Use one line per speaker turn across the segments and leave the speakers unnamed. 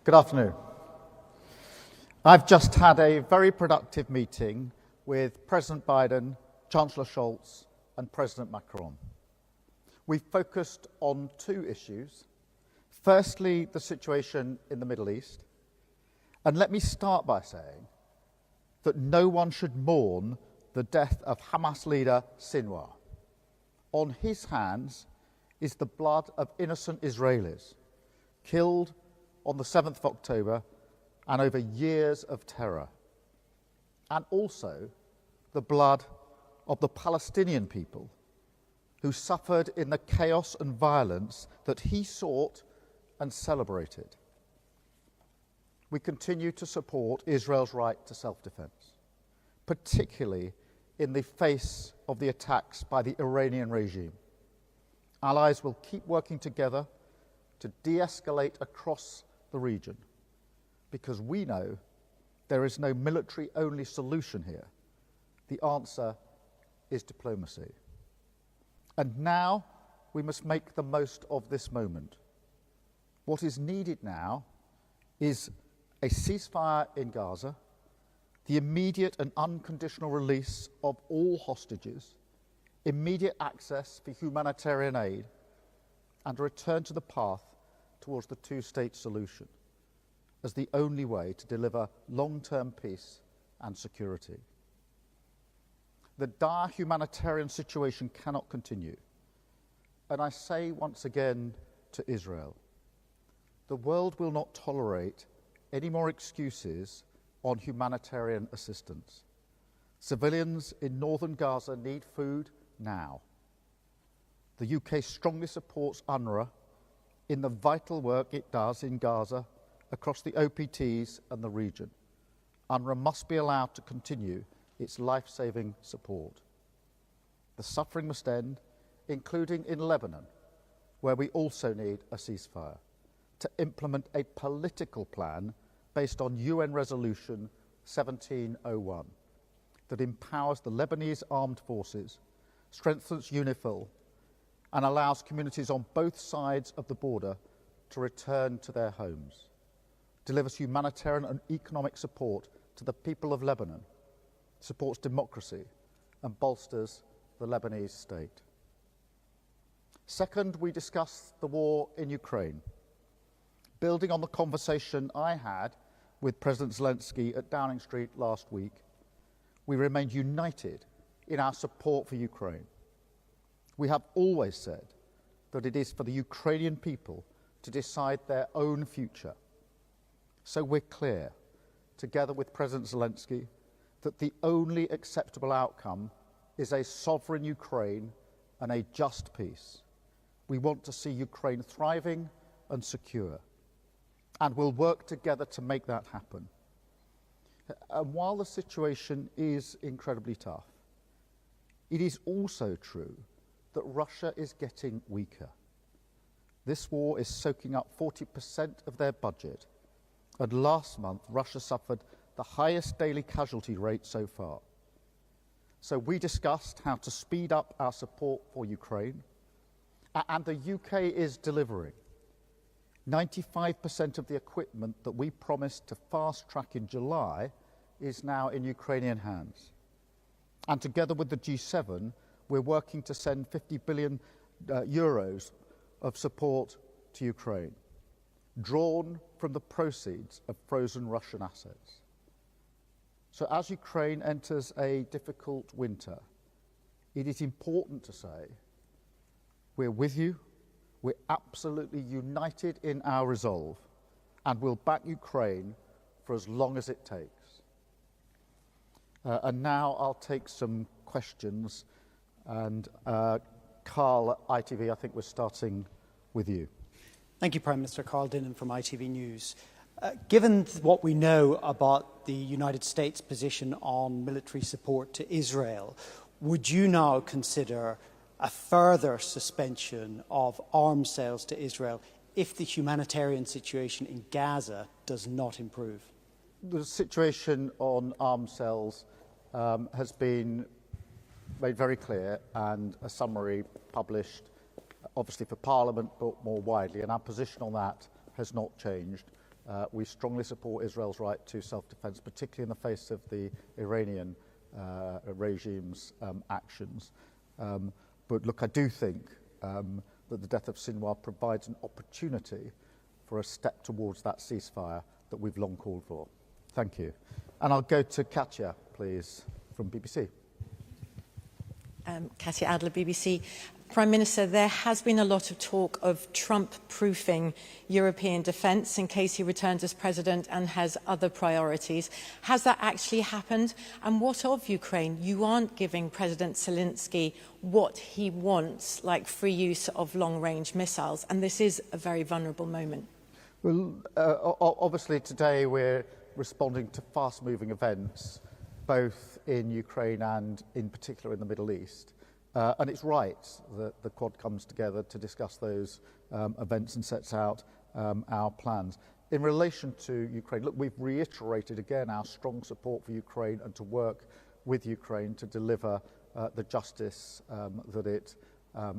Good afternoon. I've just had a very productive meeting with President Biden, Chancellor Scholz and President Macron. We've focused on two issues. Firstly, the situation in the Middle East. And let me start by saying that no one should mourn the death of Hamas leader Sinwar. On his hands is the blood of innocent Israelis killed on the 7th of October and over years of terror, and also the blood of the Palestinian people who suffered in the chaos and violence that he sought and celebrated. We continue to support Israel's right to self-defense, particularly in the face of the attacks by the Iranian regime. Allies will keep working together to de-escalate across the region, because we know there is no military-only solution here. The answer is diplomacy. And now we must make the most of this moment. What is needed now is a ceasefire in Gaza, the immediate and unconditional release of all hostages, immediate access for humanitarian aid, and a return to the path towards the two-state solution as the only way to deliver long-term peace and security. The dire humanitarian situation cannot continue. And I say once again to Israel, the world will not tolerate any more excuses on humanitarian assistance. Civilians in northern Gaza need food now. The UK strongly supports UNRWA in the vital work it does in Gaza, across the OPTs and the region. UNRWA must be allowed to continue its life-saving support. The suffering must end, including in Lebanon, where we also need a ceasefire, to implement a political plan based on UN Resolution 1701 that empowers the Lebanese armed forces, strengthens UNIFIL, and allows communities on both sides of the border to return to their homes, delivers humanitarian and economic support to the people of Lebanon, supports democracy, and bolsters the Lebanese state. Second, we discussed the war in Ukraine. Building on the conversation I had with President Zelensky at Downing Street last week, we remained united in our support for Ukraine. We have always said that it is for the Ukrainian people to decide their own future. So we're clear, together with President Zelensky, that the only acceptable outcome is a sovereign Ukraine and a just peace. We want to see Ukraine thriving and secure, and we'll work together to make that happen. And while the situation is incredibly tough, it is also true that Russia is getting weaker. This war is soaking up 40% of their budget, and last month Russia suffered the highest daily casualty rate so far. So we discussed how to speed up our support for Ukraine, and the UK is delivering. 95% of the equipment that we promised to fast-track in July is now in Ukrainian hands. And together with the G7, we're working to send 50 billion euros of support to Ukraine, drawn from the proceeds of frozen Russian assets. So as Ukraine enters a difficult winter, it is important to say we're with you, we're absolutely united in our resolve, and we'll back Ukraine for as long as it takes. And now I'll take some questions. And Carl at ITV, I think we're starting with you.
Thank you, Prime Minister. Carl Dinnan from ITV News. Given what we know about the United States' position on military support to Israel, would you now consider a further suspension of arms sales to Israel if the humanitarian situation in Gaza does not improve?
The situation on arms sales has been made very clear, and a summary published, obviously for Parliament, but more widely. And our position on that has not changed. We strongly support Israel's right to self-defense, particularly in the face of the Iranian regime's actions. But look, I do think that the death of Sinwar provides an opportunity for a step towards that ceasefire that we've long called for. Thank you. And I'll go to Katya, please, from BBC.
Katya Adler, BBC. Prime Minister, there has been a lot of talk of Trump-proofing European defence in case he returns as president and has other priorities. Has that actually happened? And what of Ukraine? You aren't giving President Zelensky what he wants, like free use of long-range missiles, and this is a very vulnerable moment.
Well, obviously today we're responding to fast-moving events, both in Ukraine and in particular in the Middle East. And it's right that the Quad comes together to discuss those events and sets out our plans. In relation to Ukraine, look, we've reiterated again our strong support for Ukraine and to work with Ukraine to deliver the justice that it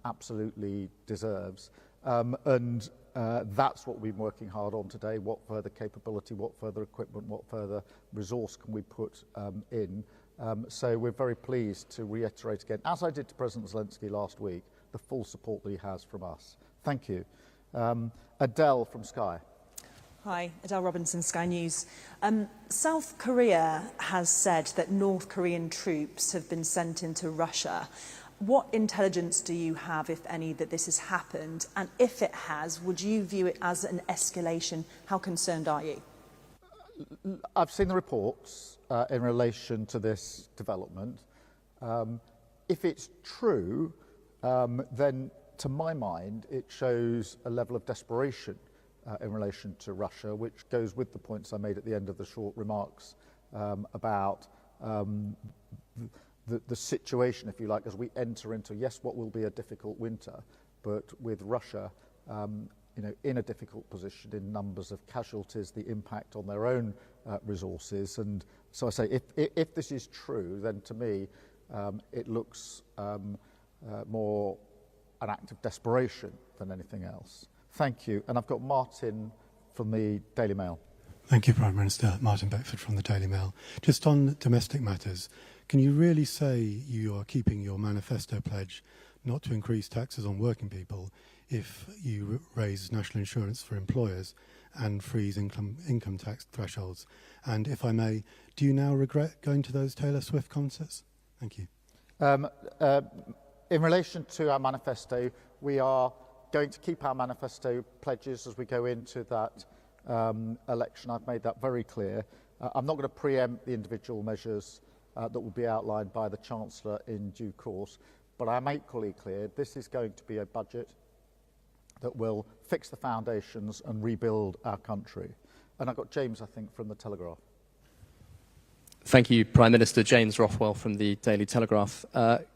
absolutely deserves. And that's what we've been working hard on today. What further capability, what further equipment, what further resource can we put in? So we're very pleased to reiterate again, as I did to President Zelensky last week, the full support that he has from us. Thank you. Adele from Sky.
Hi, Adele Robinson, Sky News. South Korea has said that North Korean troops have been sent into Russia. What intelligence do you have, if any, that this has happened? And if it has, would you view it as an escalation? How concerned are you?
I've seen the reports in relation to this development. If it's true, then to my mind, it shows a level of desperation in relation to Russia, which goes with the points I made at the end of the short remarks about the situation, if you like, as we enter into, yes, what will be a difficult winter, but with Russia in a difficult position in numbers of casualties, the impact on their own resources. And so I say, if this is true, then to me, it looks more an act of desperation than anything else. Thank you. And I've got Martin from the Daily Mail.
Thank you, Prime Minister. Martin Beckford from the Daily Mail. Just on domestic matters, can you really say you are keeping your manifesto pledge not to increase taxes on working people if you raise national insurance for employers and freeze income tax thresholds? And if I may, do you now regret going to those Taylor Swift concerts? Thank you.
In relation to our manifesto, we are going to keep our manifesto pledges as we go into that election. I've made that very clear. I'm not going to preempt the individual measures that will be outlined by the Chancellor in due course, but I'm equally clear this is going to be a budget that will fix the foundations and rebuild our country. And I've got James, I think, from the Telegraph.
Thank you, Prime Minister. James Rothwell from the Daily Telegraph.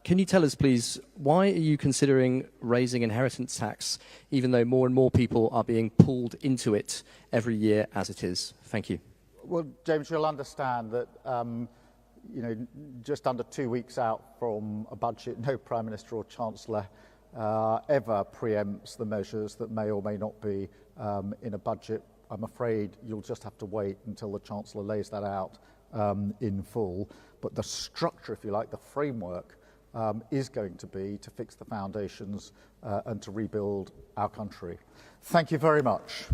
Can you tell us, please, why are you considering raising inheritance tax, even though more and more people are being pulled into it every year as it is? Thank you.
Well, James, you'll understand that just under 2 weeks out from a budget, no Prime Minister or Chancellor ever preempts the measures that may or may not be in a budget. I'm afraid you'll just have to wait until the Chancellor lays that out in full. But the structure, if you like, the framework is going to be to fix the foundations and to rebuild our country. Thank you very much.